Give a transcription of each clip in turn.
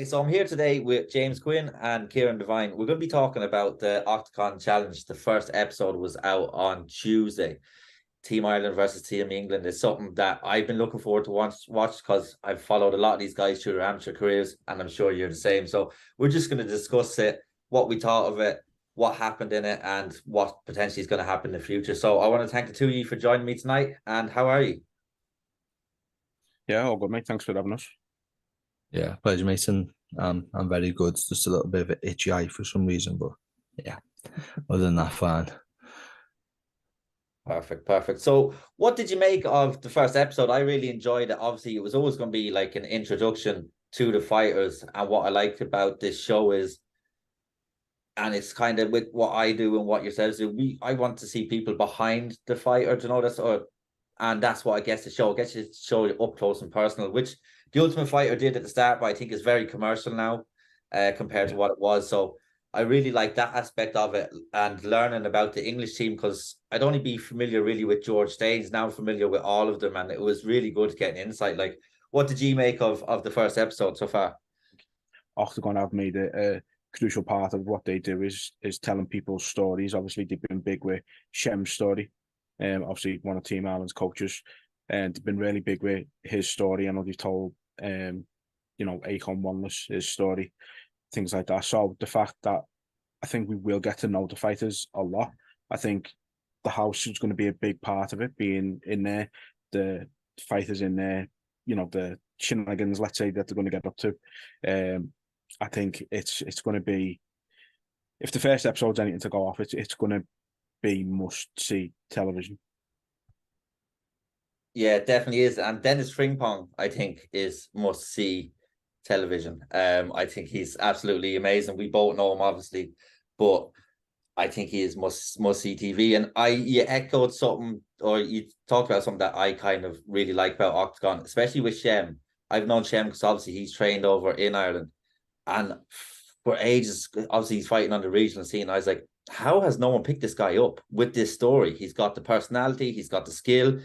Okay, so I'm here today with James Quinn and Kieran Devine. We're going to be talking about the Octagon Challenge. The first episode was out on Tuesday. Team Ireland versus Team England is something that I've been looking forward to watch because I've followed a lot of these guys through their amateur careers, and I'm sure you're the same. So we're just going to discuss it, what we thought of it, what happened in it, and what potentially is going to happen in the future. So I want to thank the two of you for joining me tonight. And how are you? Yeah, all good, mate. Thanks for having us. Yeah, pleasure, Mason. I'm very good. Just a little bit of an itchy eye for some reason, but yeah, other than that, fine. Perfect. So what did you make of the first episode? I really enjoyed it. Obviously, it was always going to be like an introduction to the fighters. And what I liked about this show is, and it's kind of with what I do and what yourselves do, I want to see people behind the fighter to notice, and that's what I guess the show gets you to show you up close and personal, which the Ultimate Fighter did at the start, but I think is very commercial now, compared to what it was. So I really like that aspect of it and learning about the English team, because I'd only be familiar really with George Staines, now I'm familiar with all of them, and it was really good to get an insight. Like, what did you make of the first episode so far? Octagon have made a crucial part of what they do is telling people's stories. Obviously, they've been big with Shem's story, obviously one of Team Ireland's coaches, and they've been really big with his story. I know they've told, Akon Wanless, his story, things like that. So the fact that I think we will get to know the fighters a lot. I think the house is going to be a big part of it, being in there, the fighters in there, the shenanigans, let's say, that they're going to get up to. I think it's going to be, if the first episode's anything to go off, it's going to be must-see television. Yeah, it definitely is. And Dennis Frimpong, I think, is must-see television. I think he's absolutely amazing. We both know him, obviously, but I think he is must-see TV. And you echoed something, or you talked about something that I kind of really like about Octagon, especially with Shem. I've known Shem because obviously he's trained over in Ireland. And for ages, obviously he's fighting on the regional scene. I was like, how has no one picked this guy up with this story? He's got the personality, he's got the skill,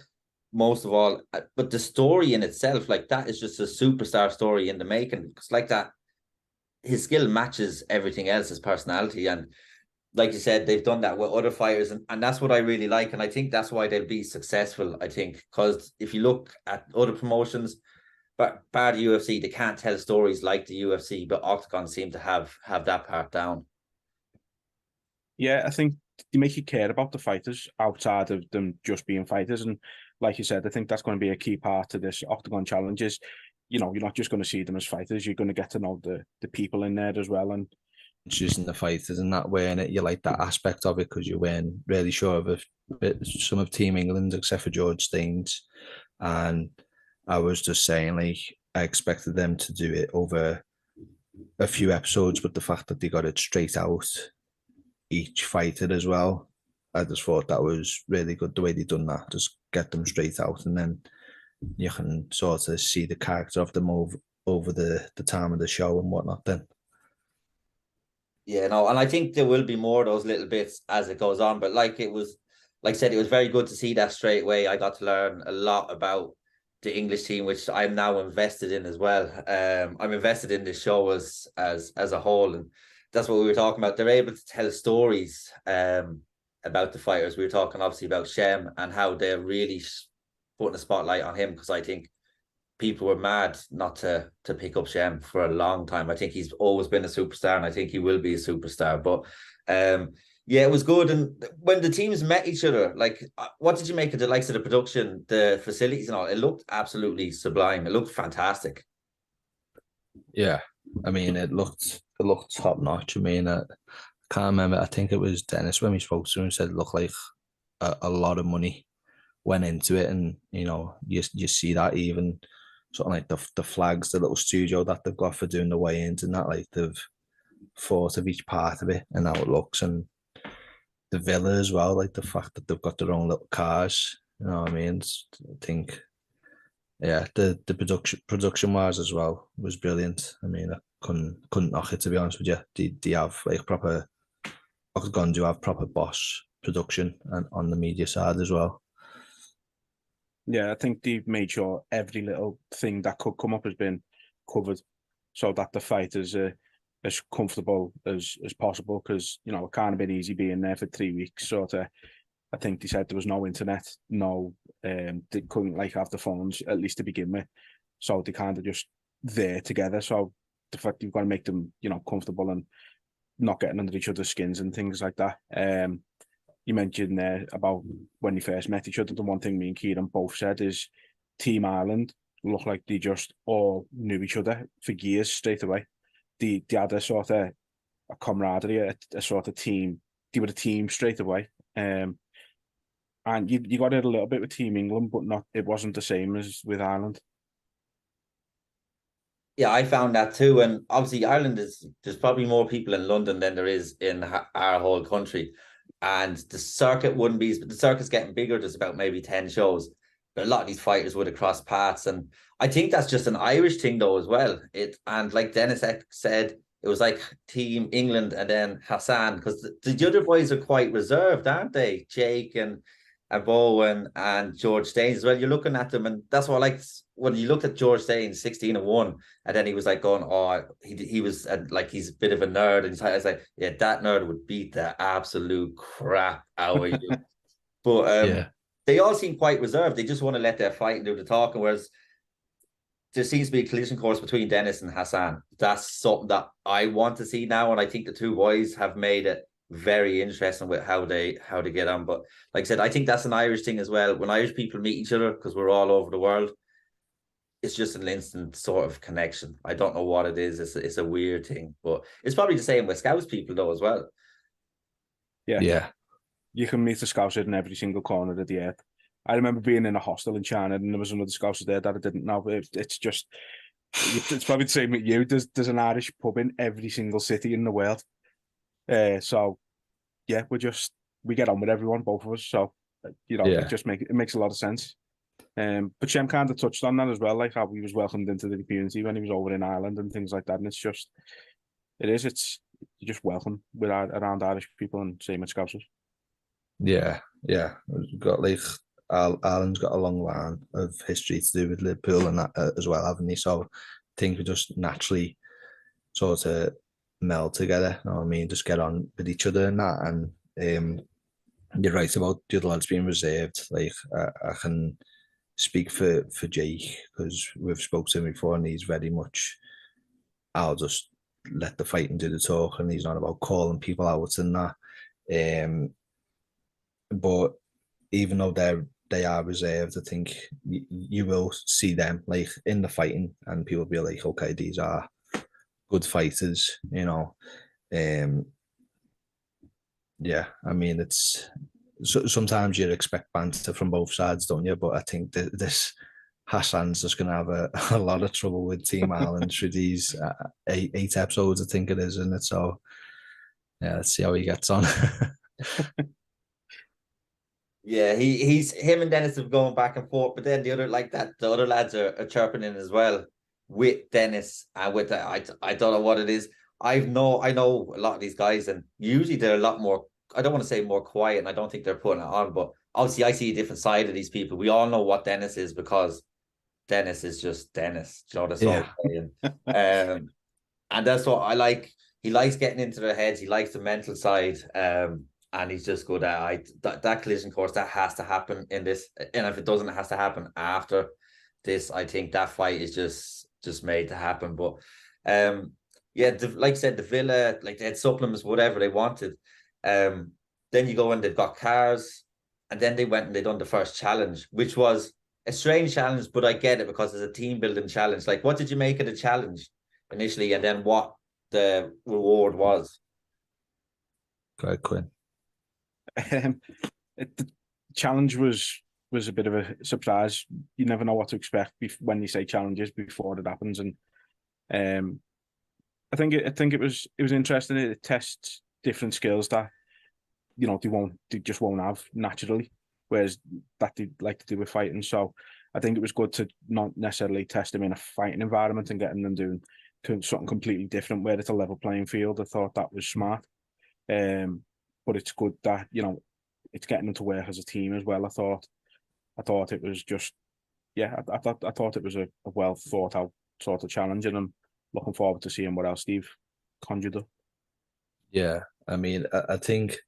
most of all, but the story in itself, like, that is just a superstar story in the making. Because like that, his skill matches everything else, his personality. And like you said, they've done that with other fighters, and that's what I really like. And I think that's why they'll be successful, I think, because if you look at other promotions, but bar the UFC, they can't tell stories like the UFC, but Octagon seem to have that part down. Yeah, I think they make you care about the fighters outside of them just being fighters. And like you said, I think that's going to be a key part of this Octagon Challenge is, you're not just going to see them as fighters, you're going to get to know the people in there as well. And choosing the fighters in that way, and you like that aspect of it because you weren't really sure of some of Team England except for George Staines. And I was just saying, like, I expected them to do it over a few episodes, but the fact that they got it straight out each fighter as well, I just thought that was really good the way they done that. Just get them straight out, and then you can sort of see the character of them over the time of the show and whatnot then. Yeah, no, and I think there will be more of those little bits as it goes on. But like I said, it was very good to see that straight away. I got to learn a lot about the English team, which I'm now invested in as well. I'm invested in this show as a whole, and that's what we were talking about. They're able to tell stories about the fighters. We were talking obviously about Shem and how they're really putting a spotlight on him, because I think people were mad not to pick up Shem for a long time. I think he's always been a superstar, and I think he will be a superstar. But yeah, it was good. And when the teams met each other, like, what did you make of the likes of the production, the facilities and all? It looked absolutely sublime. It looked fantastic. Yeah, I mean, it looked top notch. I mean, I can't remember. I think it was Dennis when we spoke to him said it looked like a lot of money went into it, and you see that even something like the flags, the little studio that they've got for doing the weigh-ins and that, like, they've thought of each part of it and how it looks, and the villa as well, like the fact that they've got their own little cars. You know what I mean? I think, yeah, the production wise as well was brilliant. I mean, I couldn't knock it, to be honest with you. They have like proper Octagon do have proper boss production and on the media side as well. Yeah, I think they've made sure every little thing that could come up has been covered. so that the fight is as comfortable as possible, because you know it can't have been easy being there for 3 weeks. Sort of, I think they said there was no internet, no, they couldn't like have the phones at least to begin with, so they kind of just there together. So the fact you've got to make them, you know, comfortable and not getting under each other's skins and things like that. You mentioned there about when you first met each other. The one thing me and Kieran both said is Team Ireland looked like they just all knew each other for years straight away. They had a sort of a camaraderie, a sort of team. They were a team straight away. And you got it a little bit with Team England, but not. It wasn't the same as with Ireland. Yeah, I found that too. And obviously, Ireland there's probably more people in London than there is in our whole country. And the circuit's getting bigger. There's about maybe 10 shows. But a lot of these fighters would have crossed paths. And I think that's just an Irish thing, though, as well. And like Dennis said, it was like Team England and then Hassan, because the other boys are quite reserved, aren't they? Jake and Bowen and George Staines as well. You're looking at them, and that's what I like when you looked at George Staines, 16-1, and then he was like going, oh, he was like he's a bit of a nerd, and I was like, yeah, that nerd would beat the absolute crap out of you. But they all seem quite reserved. They just want to let their fight and do the talking, whereas there seems to be a collision course between Dennis and Hassan. That's something that I want to see now, and I think the two boys have made it very interesting with how they get on. But like I said, I think that's an Irish thing as well. When Irish people meet each other, because we're all over the world, it's just an instant sort of connection. I don't know what it is. It's a weird thing, but it's probably the same with Scouse people though as well. Yeah. You can meet a Scouser in every single corner of the earth. I remember being in a hostel in China, and there was another Scouser there that I didn't know. It's probably the same with you. There's an Irish pub in every single city in the world. So yeah, we get on with everyone, both of us. So it makes a lot of sense. But Shem kind of touched on that as well, like how he was welcomed into the community when he was over in Ireland and things like that. And it's you're just welcome around Irish people, and same with Scousers. Yeah. We've got like Ireland's got a long line of history to do with Liverpool and that as well, haven't they? So I think we just naturally sort of meld together. You know what I mean? Just get on with each other and that. And you're right about the other lads being reserved. Like I can speak for Jake, because we've spoken to him before, and he's very much, I'll just let the fight and do the talk, and he's not about calling people out and that. But even though they are reserved, I think you will see them like in the fighting, and people be like, okay, these are good fighters, you know. Yeah, I mean, it's sometimes you expect banter from both sides, don't you? But I think this Hassan's just going to have a lot of trouble with Team Ireland through these 8 episodes, I think it is, isn't it? So yeah, let's see how he gets on. Yeah, him and Dennis have gone back and forth, but then the other lads are chirping in as well with Dennis and with I don't know what it is. I know a lot of these guys, and usually they're a lot more, I don't want to say more quiet, and I don't think they're putting it on, but obviously I see a different side of these people. We all know what Dennis is, because Dennis is just Dennis. Do you know, that's all I'm saying. And that's what I like. He likes getting into their heads. He likes the mental side. And he's just good at that collision course. That has to happen in this, and if it doesn't, it has to happen after this. I think that fight is just made to happen. But like I said, the Villa, like they had supplements, whatever they wanted. Then you go in, they've got cars, and then they went and they done the first challenge, which was a strange challenge, but I get it because it's a team building challenge. Like, what did you make of the challenge initially, and then what the reward was? Go ahead, Quinn. The challenge was a bit of a surprise. You never know what to expect when you say challenges before it happens, and I think it was interesting. It tests different skills that they just won't have naturally, whereas that they like to do with fighting. So I think it was good to not necessarily test them in a fighting environment and getting them doing something completely different where it's a level playing field. I thought that was smart. But it's good that it's getting them to work as a team as well. I thought it was just I thought it was a well thought out sort of challenge, and looking forward to seeing what else Steve conjured up. Yeah, I mean, I think,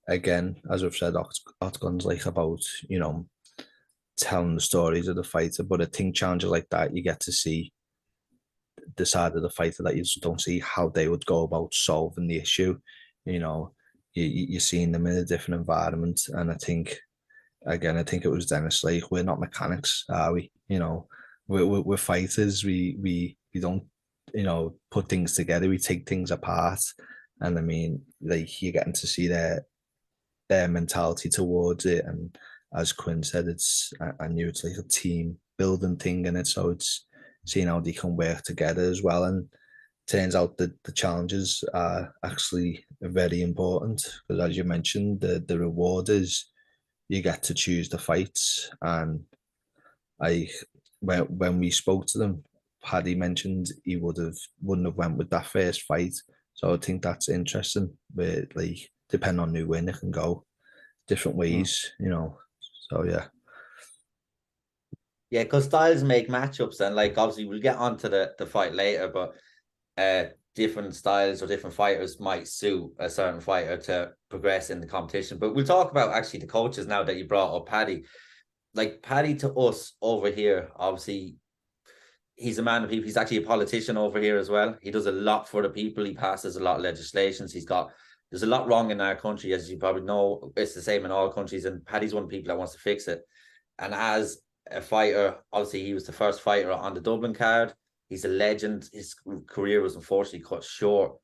again, as we've said, Octagon's like about, telling the stories of the fighter, but I think challenges like that, you get to see the side of the fighter that you just don't see how they would go about solving the issue. You're seeing them in a different environment, and I think it was Dennis, like, we're not mechanics, are we? We're fighters. We don't put things together. We take things apart, and I mean, like, you're getting to see their mentality towards it, and as Quinn said, I knew it's like a team building thing in it, so it's seeing how they can work together as well. And turns out that the challenges are actually very important, because, as you mentioned, the reward is you get to choose the fights. And when we spoke to them, Paddy mentioned he wouldn't have went with that first fight. So I think that's interesting. Where, like, depending on who win, it can go different ways. So yeah. Yeah, because styles make matchups, and like, obviously we'll get onto the fight later, but different styles or different fighters might suit a certain fighter to progress in the competition. But we'll talk about actually the coaches now that you brought up. Paddy, like, Paddy to us over here, obviously he's a man of people. He's actually a politician over here as well. He does a lot for the people. He passes a lot of legislations. There's a lot wrong in our country, as you probably know. It's the same in all countries, and Paddy's one of the people that wants to fix it. And as a fighter, obviously he was the first fighter on the Dublin card. He's a legend. His career was unfortunately cut short,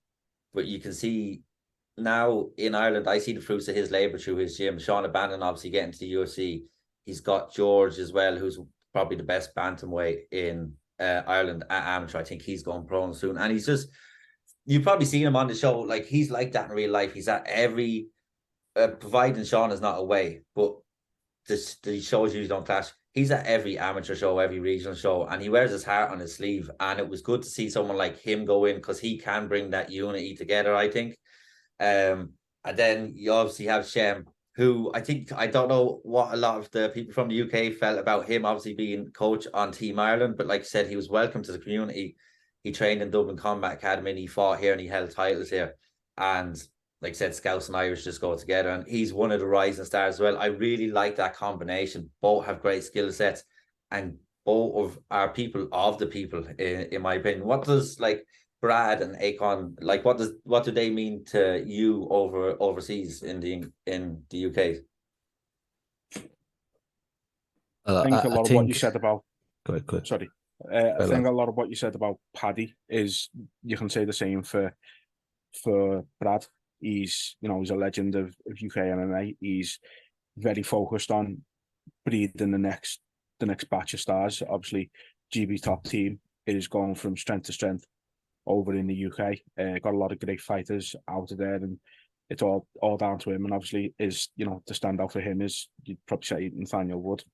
but you can see now in Ireland, I see the fruits of his labour through his gym. Sean O'Bannon obviously getting to the UFC. He's got George as well, who's probably the best bantamweight in Ireland at amateur. I think he's going pro soon, and you've probably seen him on the show. Like, he's like that in real life. He's at every, providing Sean is not away, but the shows usually don't clash. He's at every amateur show, every regional show, and he wears his heart on his sleeve. And it was good to see someone like him go in, because he can bring that unity together, I think. And then you obviously have Shem, who I don't know what a lot of the people from the UK felt about him, obviously being coach on Team Ireland, but like I said, he was welcome to the community. He trained in Dublin Combat Academy, and he fought here, and he held titles here. And like I said, Scouts and Irish just go together, and he's one of the rising stars as well. I really like that combination. Both have great skill sets, and both are people of the people, in my opinion. What does, like, Brad and Akon, like, what do they mean to you overseas in the UK? I think a lot of what you said about. Go ahead. Sorry, I think a lot of what you said about Paddy is, you can say the same for Brad. He's a legend of UK MMA. He's very focused on breeding the next batch of stars. Obviously, GB top team is going from strength to strength over in the UK. Got a lot of great fighters out of there, and it's all down to him. And obviously, the standout for him is, you'd probably say, Nathaniel Wood.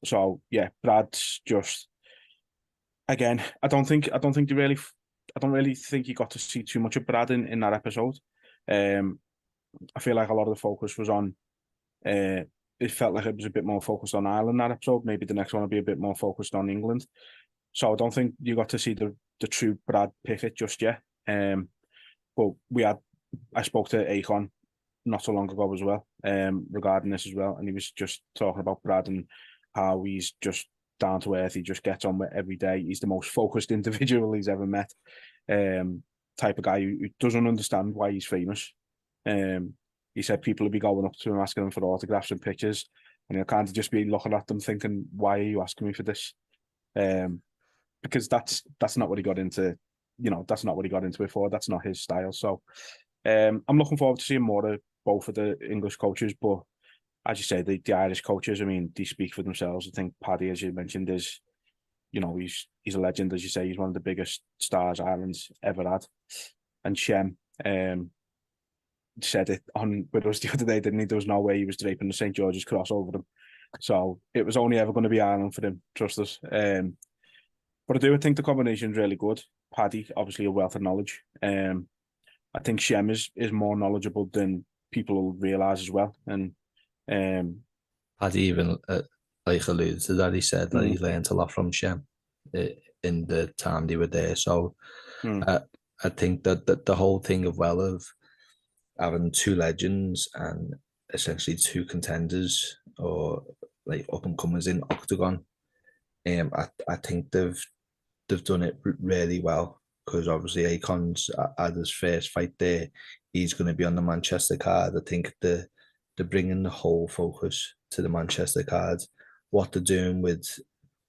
So yeah, Brad's just, again, I don't really think you got to see too much of Brad in that episode. I feel like a lot of the focus was on. It felt like it was a bit more focused on Ireland that episode. Maybe the next one will be a bit more focused on England. So I don't think you got to see the true Brad Pickett just yet. But I spoke to Akon not so long ago as well, regarding this as well, and he was just talking about Brad and how he's just down to earth. He just gets on with every day. He's the most focused individual he's ever met. Type of guy who doesn't understand why he's famous. He said people will be going up to him asking him for autographs and pictures, and he'll kind of just be looking at them thinking, "Why are you asking me for this?" Because that's not what he got into. That's not what he got into it for. That's not his style. So I'm looking forward to seeing more of both of the English coaches, but as you say, the Irish coaches, I mean, they speak for themselves. I think Paddy, as you mentioned, is, he's a legend. As you say, he's one of the biggest stars Ireland's ever had. And Shem said it with us the other day, didn't he? There was no way he was draping the St. George's cross over them. So it was only ever going to be Ireland for him, trust us. But I do think the combination's really good. Paddy, obviously a wealth of knowledge. I think Shem is more knowledgeable than people realise as well. And Paddy even alluded to that. He said that he learned a lot from Shem in the time they were there. So Hmm. I think that the whole thing of having two legends and essentially two contenders or like up and comers in Octagon, I think they've done it really well, because obviously Akon's at his first fight there, he's going to be on the Manchester card. I think they're bringing the whole focus to the Manchester card. What they're doing with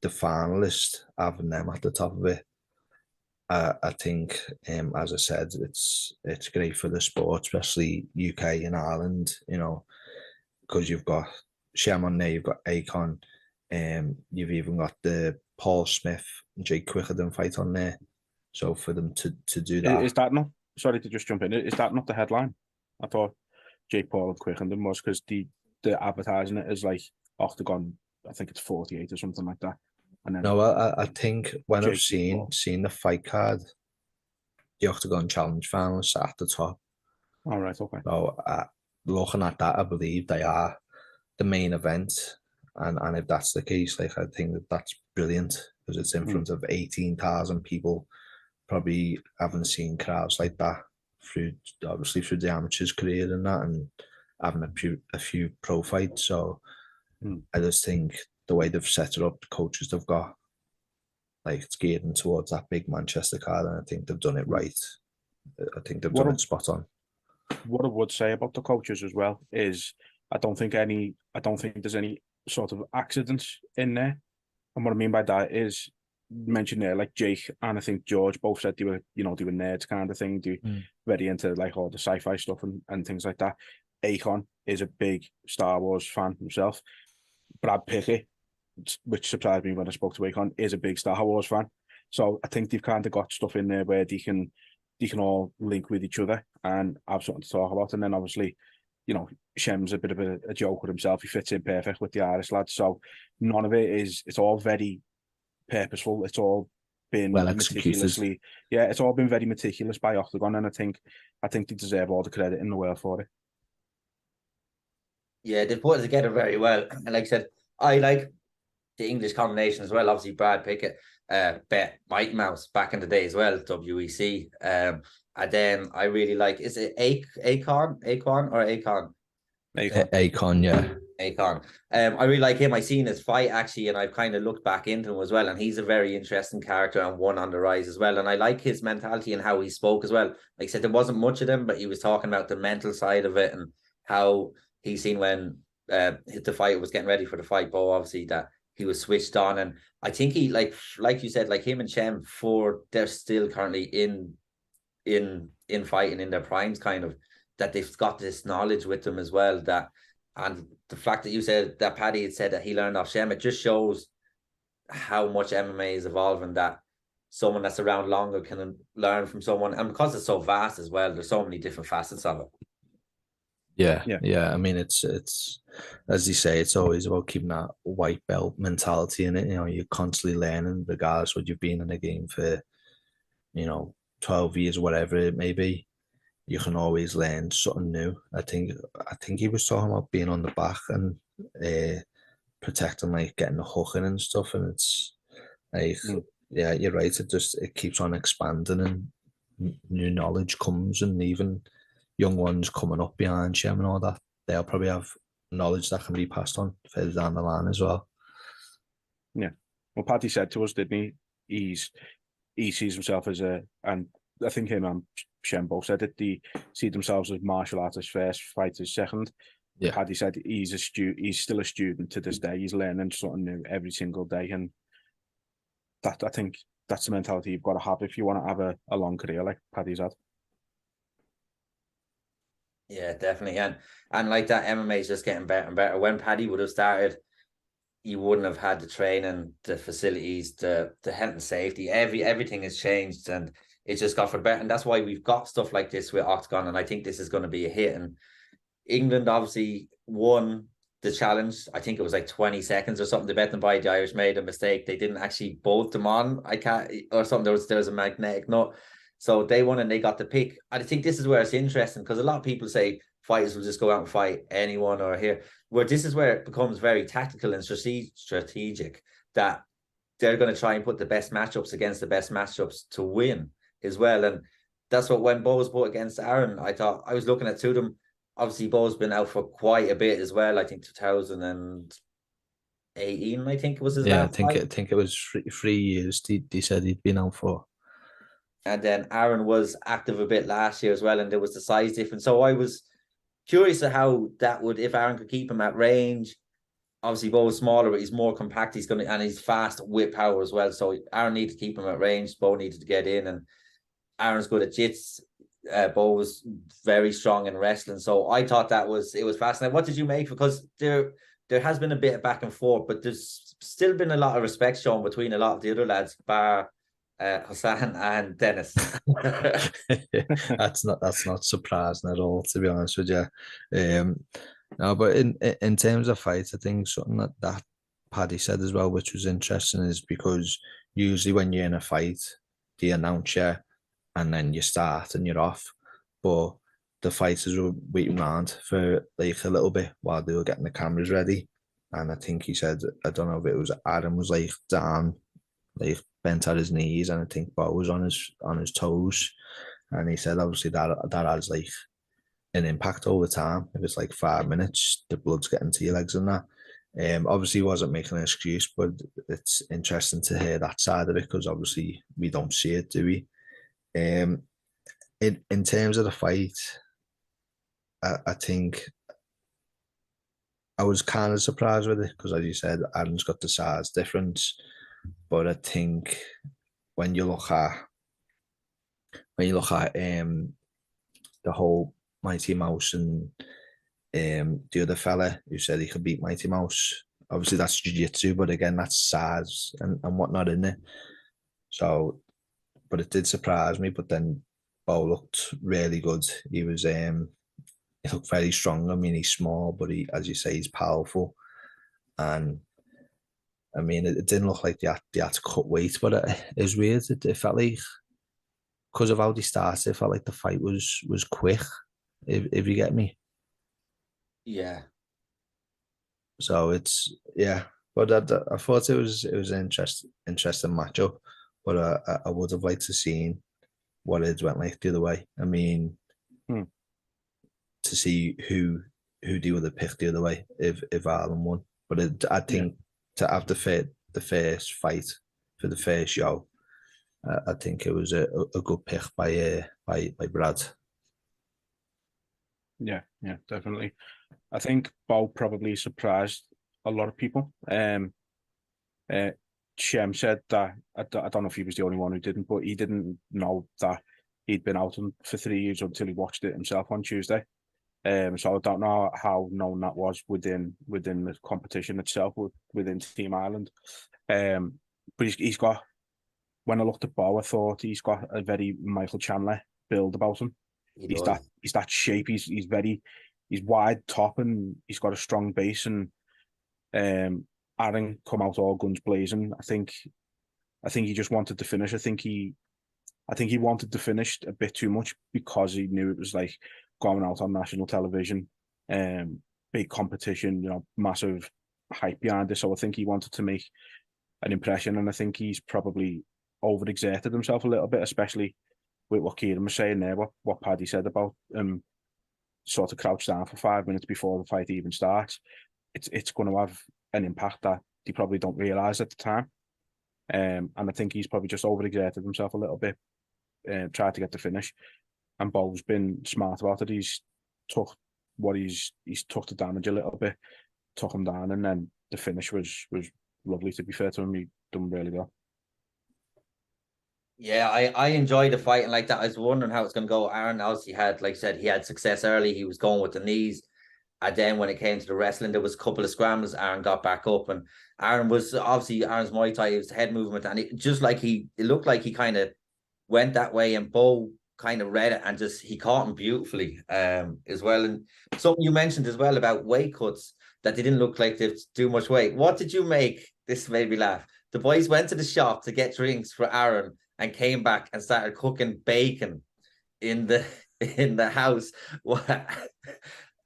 the finalists, having them at the top of it, I think, as I said, it's great for the sport, especially UK and Ireland. You know, because you've got Shem on there, you've got Akon, you've even got the Paul Smith, Jake Quickerdon fight on there. So for them to do that, Is that not? Sorry to just jump in. Is that not the headline? I thought Jake Paul and Quickenden was, because the advertising it is like Octagon. I think it's 48 or something like that. And then no, I think when Jake I've seen the fight card, the Octagon Challenge finals at the top. all right, okay. So looking at that, I believe they are the main event, and if that's the case, like, I think that's brilliant, because it's in front of 18,000 people. Probably haven't seen crowds like that through the amateurs career and that, and having a few pro fights. So I just think the way they've set it up, the coaches they've got, like, it's geared towards that big Manchester card, and I think they've done it right. I think they've done it spot on. What I would say about the coaches as well is I don't think there's any sort of accidents in there. And what I mean by that is, mentioned there, like Jake and I think George both said they were nerds kind of thing. They very into like all the sci-fi stuff and things like that. Akon is a big Star Wars fan himself. Brad Pickett, which surprised me when I spoke to Akon, is a big Star Wars fan. So I think they've kind of got stuff in there where they can all link with each other and have something to talk about. And then obviously, Shem's a bit of a joker himself. He fits in perfect with the Irish lads. So none of it is, it's all very purposeful. It's all been well executed. It's all been very meticulous by Octagon, and I think they deserve all the credit in the world for it. Yeah, they put it together very well. And like I said, I like the English combination as well. Obviously, Brad Pickett, bet Mighty Mouse back in the day as well, WEC. And then I really like, is it Akon or Akon? Akon, yeah. Akon. I really like him. I seen his fight actually, and I've kind of looked back into him as well. And he's a very interesting character and one on the rise as well. And I like his mentality and how he spoke as well. Like I said, there wasn't much of him, but he was talking about the mental side of it and how he seen when the fight was getting ready for the fight. Bo, obviously, that he was switched on, and I think he like you said, like him and Shem, they're still currently in fighting in their primes, kind of, that they've got this knowledge with them as well. That, and the fact that you said that Paddy had said that he learned off Shem, it just shows how much MMA is evolving, that someone that's around longer can learn from someone, and because it's so vast as well, there's so many different facets of it. Yeah. I mean, it's as you say, it's always about keeping that white belt mentality in it. You're constantly learning, regardless what you've been in the game for, 12 years or whatever it may be. You can always learn something new. I think he was talking about being on the back and protecting, like getting the hook in and stuff. And it's like, yeah, you're right. It keeps on expanding, and new knowledge comes, and even young ones coming up behind Shem and all that, they'll probably have knowledge that can be passed on further down the line as well. Yeah. Well, Paddy said to us, didn't he? He sees himself as and I think him and Shem both said it, they see themselves as martial artists first, fighters second. Yeah. Paddy said he's still a student to this day. He's learning something new every single day. And that, I think that's the mentality you've got to have if you want to have a long career like Paddy's had. Yeah, definitely. And like that, MMA is just getting better and better. When Paddy would have started, you wouldn't have had the training, the facilities, the health and safety. Everything has changed, and it's just got for better. And that's why we've got stuff like this with Octagon. And I think this is going to be a hit. And England obviously won the challenge. I think it was like 20 seconds or something. The bet them by, the Irish made a mistake. They didn't actually bolt them on. Or something. There was a magnetic nut. So they won and they got the pick. I think this is where it's interesting, because a lot of people say fighters will just go out and fight anyone or here, where this is where it becomes very tactical and strategic, that they're going to try and put the best matchups against the best matchups to win as well. And that's what when Bo was put against Aaron, I thought I was looking at two of them. Obviously, Bo's been out for quite a bit as well. I think 2018, I think it was his Yeah, last fight. I think it was 3 years. They said he'd been out for. And then Aaron was active a bit last year as well, and there was the size difference. So I was curious of how that would, if Aaron could keep him at range. Obviously, Bo is smaller, but he's more compact. And he's fast with power as well. So Aaron needed to keep him at range. Bo needed to get in, and Aaron's good at jits. Bo was very strong in wrestling. So I thought it was fascinating. What did you make? Because there has been a bit of back and forth, but there's still been a lot of respect shown between a lot of the other lads, bar Hassan and Dennis. That's not surprising at all, to be honest with you. No, but in terms of fights, I think something that Paddy said as well, which was interesting, is because usually when you're in a fight, they announce you and then you start and you're off. But the fighters were waiting around for like a little bit while they were getting the cameras ready. And I think he said, I don't know if it was Adam was like down, like bent at his knees, and I think Bo was on his toes. And he said obviously that has like an impact over time. If it's like 5 minutes, the blood's getting to your legs and that. Obviously, he wasn't making an excuse, but it's interesting to hear that side of it because obviously we don't see it, do we? In terms of the fight, I think I was kind of surprised with it because, as you said, Aaron's got the size difference, but I think when you look at the whole Mighty Mouse and the other fella who said he could beat Mighty Mouse, obviously that's jiu-jitsu, but again that's size and whatnot in it. So, but it did surprise me. But then Bo looked really good. He looked very strong. I mean, he's small, but he, as you say, he's powerful. And I mean, it didn't look like they had to cut weight, but it was weird. It felt like, because of how they started, it felt like the fight was quick, if you get me. Yeah. So it's, yeah. But I thought it was an interesting matchup. But I would have liked to seen what it went like the other way. I mean, to see who they would have picked the other way if Ireland won. But I think to have the first fight for the first show, I think it was a good pick by Brad. Yeah, definitely. I think Bo probably surprised a lot of people. Shem said that, I don't know if he was the only one who didn't, but he didn't know that he'd been out for 3 years until he watched it himself on Tuesday. So I don't know how known that was within the competition itself, within Team Ireland. But he's got, when I looked at Bo, I thought he's got a very Michael Chandler build about him. He's that shape. He's wide top and he's got a strong base. And Aaron come out all guns blazing. I think he just wanted to finish. I think he wanted to finish a bit too much because he knew it was like going out on national television, big competition, massive hype behind it. So I think he wanted to make an impression, and I think he's probably overexerted himself a little bit, especially with what Kieran was saying there, what Paddy said about sort of crouch down for 5 minutes before the fight even starts. It's going to have an impact that they probably don't realise at the time. And I think he's probably just overexerted himself a little bit, tried to get the finish. And Bo's been smart about it. He's took the damage a little bit, took him down, and then the finish was lovely, to be fair to him. He done really well. Yeah, I enjoyed the fight, and like that, I was wondering how it's going to go. Aaron obviously had, like I said, he had success early. He was going with the knees. And then when it came to the wrestling, there was a couple of scrambles. Aaron got back up, and Aaron's Muay Thai, it was head movement, and it looked like he kind of went that way, and Bo kind of read it and he caught him beautifully as well. And something you mentioned as well about weight cuts, that they didn't look like they'd do much weight. What did you make? This made me laugh. The boys went to the shop to get drinks for Aaron and came back and started cooking bacon in the house.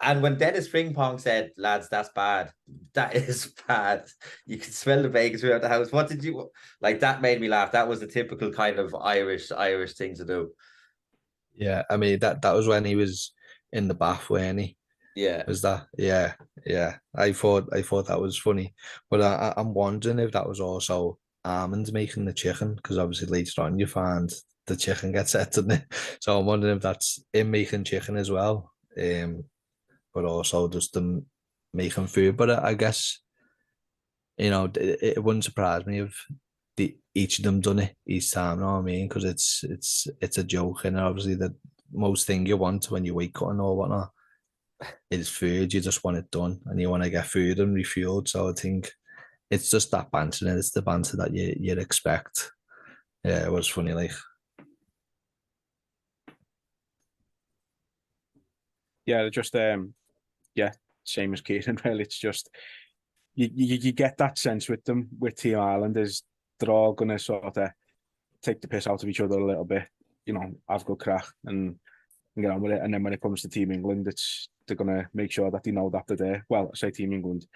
And when Dennis Fringpong said, lads, that's bad. That is bad. You can smell the bacon throughout the house. What did you like? That made me laugh. That was the typical kind of Irish thing to do. Yeah, I mean that was when he was in the bath, weren't he? Yeah. Was that? Yeah, yeah. I thought that was funny, but I'm wondering if that was also Armand making the chicken, because obviously later on you find the chicken gets set, doesn't it? So I'm wondering if that's him making chicken as well, but also just them making food. But I guess it wouldn't surprise me if each of them done it each time. You know what I mean? Because it's a joke, and obviously the most thing you want when you weight cutting or whatnot is food. You just want it done, and you want to get food and refueled. So I think it's just that banter, and it's the banter that you'd expect. Yeah, it was funny, like. Yeah, just same as Kieran. Really, it's just you get that sense with them, with Team Ireland, is they're all gonna sort of take the piss out of each other a little bit, have a good crack and get on with it. And then when it comes to Team England, they're gonna make sure that they know that they're there. Well, I say Team England,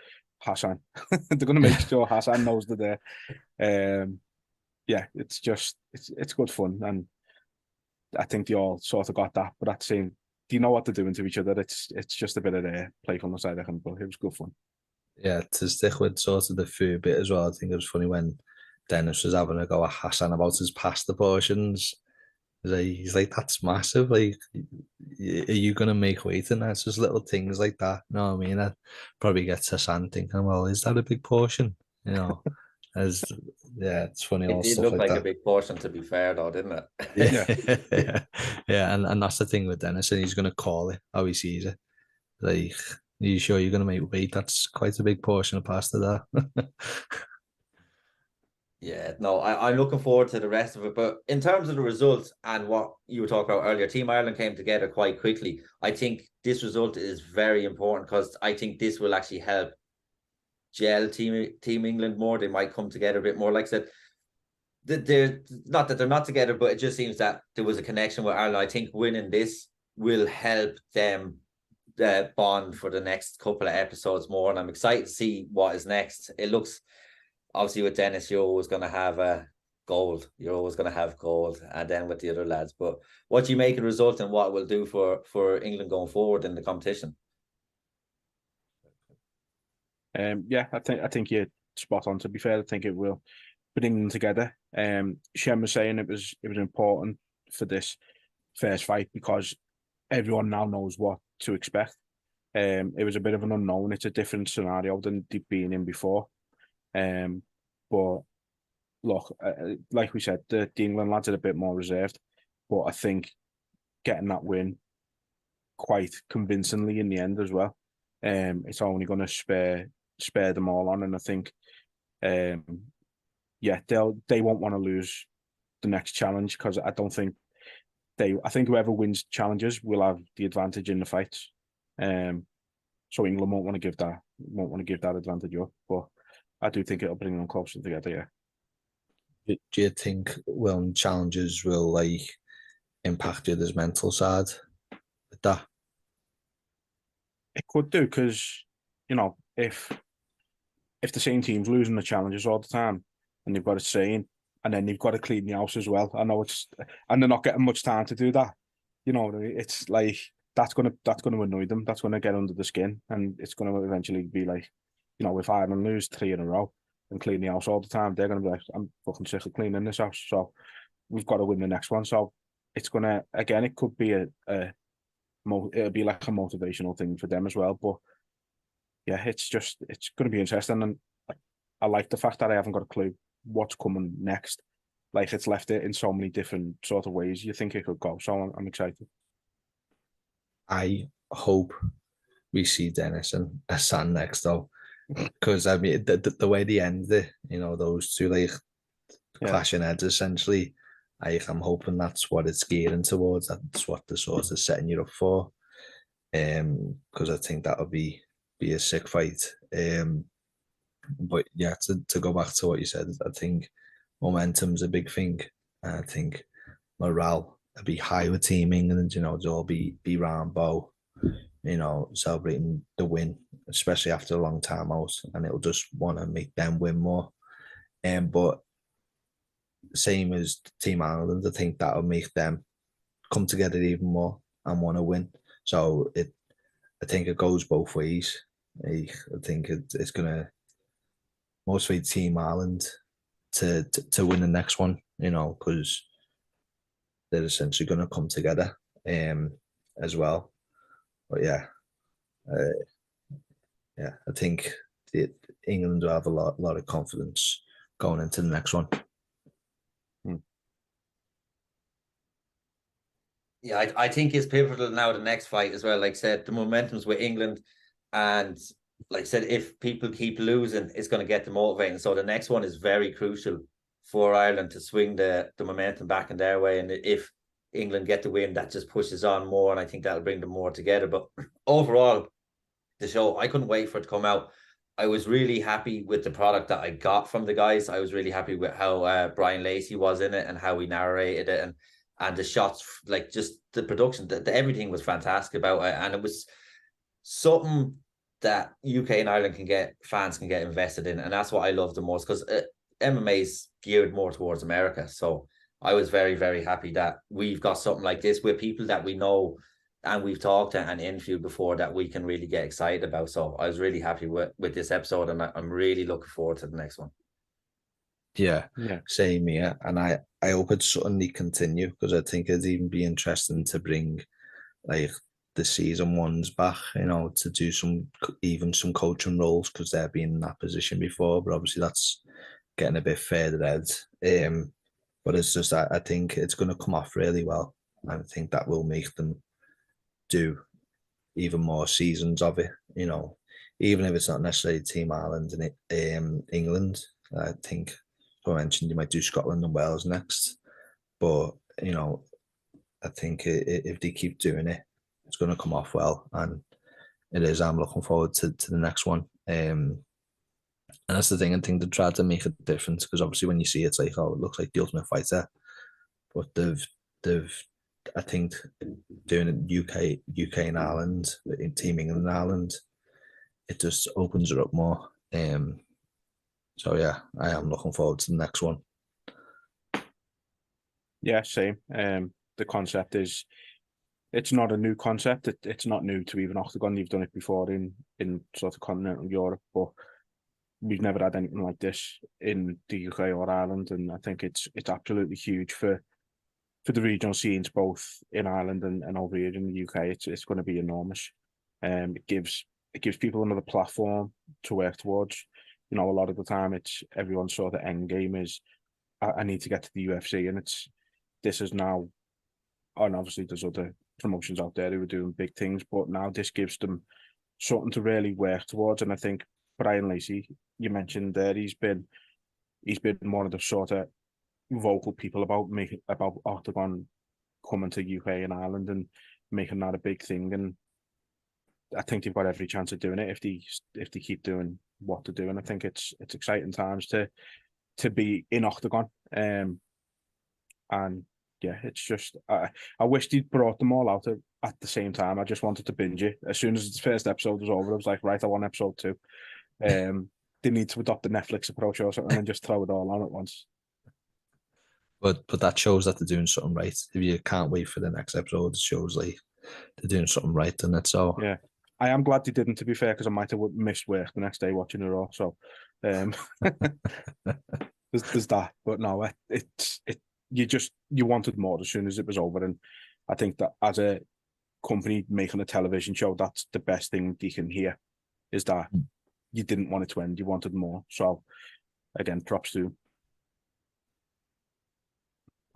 Hassan. They're gonna make sure Hassan knows they're there. Yeah, it's good fun, and I think they all sort of got that. But at the same, do you know what they're doing to each other? It's just a bit of their playfulness, I reckon. But it was good fun. Yeah, to stick with sort of the food bit as well, I think it was funny when Dennis was having a go at Hassan about his pasta portions. He's like, that's massive. Like, are you going to make weight in that? It's just little things like that. You know what I mean? That probably gets Hassan thinking, well, is that a big portion? As yeah, it's funny, It all did stuff look like like a that. big portion, to be fair, though, didn't it? Yeah, yeah, and that's the thing with Dennis, and he's going to call it how he sees it. Like, are you sure you're going to make weight? That's quite a big portion of pasta there. Yeah, no, I'm looking forward to the rest of it. But in terms of the results and what you were talking about earlier, Team Ireland came together quite quickly. I think this result is very important because I think this will actually help gel Team England more. They might come together a bit more. Like I said, they're not that they're not together, but it just seems that there was a connection with Ireland. I think winning this will help them bond for the next couple of episodes more, and I'm excited to see what is next. It looks obviously with Dennis, you're always going to have gold. You're always going to have gold, and then with the other lads. But what do you make a result and what it will do for England going forward in the competition? Yeah, I think you're spot on. To be fair, I think it will bring them together. Shem was saying it was important for this first fight because everyone now knows what to expect. It was a bit of an unknown. It's a different scenario than they've been in before. But look, like we said, the England lads are a bit more reserved, but I think getting that win quite convincingly in the end as well. It's only going to spare them all on, and I think, yeah, they won't want to lose the next challenge because I don't think I think whoever wins challenges will have the advantage in the fights. So England won't want to give that advantage up, but I do think it'll bring them closer together. Yeah. Do you think challenges will like impact you this mental side with that? It could do because if the same team's losing the challenges all the time and they've got it saying, and then they've got to clean the house as well. I know and they're not getting much time to do that. It's like that's gonna annoy them. That's gonna get under the skin, and it's gonna eventually be like, if Ireland lose 3 in a row and clean the house all the time, they're gonna be like, I'm fucking sick of cleaning this house. So we've got to win the next one. So it's gonna, again, it could be it'll be like a motivational thing for them as well. But yeah, it's going to be interesting, and I like the fact that I haven't got a clue what's coming next. Like, it's left it in so many different sort of ways you think it could go. So I'm excited. I hope we see Dennis and Hassan next though, because I mean the way they end it, those two like clashing heads essentially. I'm hoping that's what it's gearing towards. That's what the sort of setting you up for. Because I think that would be a sick fight. But yeah, to go back to what you said, I think momentum's a big thing. I think morale will be high with Team England. They'll all be round bow. celebrating the win, especially after a long time out, and it'll just want to make them win more. But same as Team Ireland, I think that'll make them come together even more and want to win. So I think it goes both ways. I think it's going to motivate Team Ireland to win the next one, because they're essentially going to come together as well. But yeah, I think England will have a lot of confidence going into the next one. Yeah, I think it's pivotal now, the next fight as well. Like I said, the momentum's with England, and like I said, if people keep losing, it's going to get them motivating. So the next one is very crucial for Ireland to swing the momentum back in their way. And if England get the win, that just pushes on more, and I think that'll bring them more together. But overall, the show, I couldn't wait for it to come out. I was really happy with the product that I got from the guys. I was really happy with how Brian Lacey was in it and how he narrated it, and the shots, like just the production, everything was fantastic about it. And it was something that UK and Ireland fans can get invested in. And that's what I love the most, because MMA is geared more towards America. So I was very, very happy that we've got something like this with people that we know and we've talked to and interviewed before that we can really get excited about. So I was really happy with this episode, and I'm really looking forward to the next one. Yeah, same here. And I hope it suddenly continue, because I think it'd even be interesting to bring like the season ones back, to do some coaching roles, because they've been in that position before. But obviously that's getting a bit further ahead. But it's just, I think it's going to come off really well. And I think that will make them do even more seasons of it, even if it's not necessarily Team Ireland and England. I think, as I mentioned, you might do Scotland and Wales next. But, I think if they keep doing it, it's going to come off well. And it is. I'm looking forward to the next one. And that's the thing. I think they tried to make a difference, because obviously when you see it, it's like, oh, it looks like The Ultimate Fighter. But they've I think doing it UK and Ireland, in Team England and Ireland, it just opens it up more. So yeah, I am looking forward to the next one. Yeah, same. The concept is, it's not a new concept. It's not new to even Oktagon. You've done it before in sort of continental Europe, but we've never had anything like this in the UK or Ireland, and I think it's absolutely huge for the regional scenes, both in Ireland and over here in the UK. It's going to be enormous. It gives people another platform to work towards. A lot of the time it's everyone's sort of end game is, I need to get to the UFC, and this is now, and obviously there's other promotions out there who are doing big things, but now this gives them something to really work towards. And I think Brian Lacey, you mentioned there, he's been one of the sort of vocal people about Oktagon coming to UK and Ireland and making that a big thing. And I think they've got every chance of doing it if they keep doing what they're doing. I think it's exciting times to be in Oktagon. And yeah, it's just, I wish they'd brought them all out at the same time. I just wanted to binge it. As soon as the first episode was over, I was like, right, I want episode 2. They need to adopt the Netflix approach or something and just throw it all on at once. But that shows that they're doing something right. If you can't wait for the next episode, it shows like they're doing something right, and it's so. Yeah, I am glad they didn't, to be fair, because I might have missed work the next day watching it all. So, there's that. But no, you wanted more as soon as it was over, and I think that as a company making a television show, that's the best thing you can hear, is that you didn't want it to end, you wanted more. So, again, props to.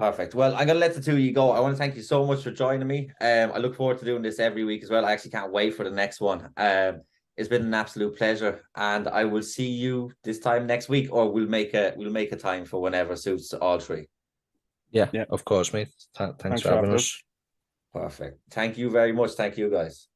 Perfect. Well, I'm gonna let the two of you go. I want to thank you so much for joining me. I look forward to doing this every week as well. I actually can't wait for the next one. It's been an absolute pleasure, and I will see you this time next week, or we'll make a time for whenever suits all three. Yeah, of course, mate. Thanks for having us. Perfect. Thank you very much. Thank you, guys.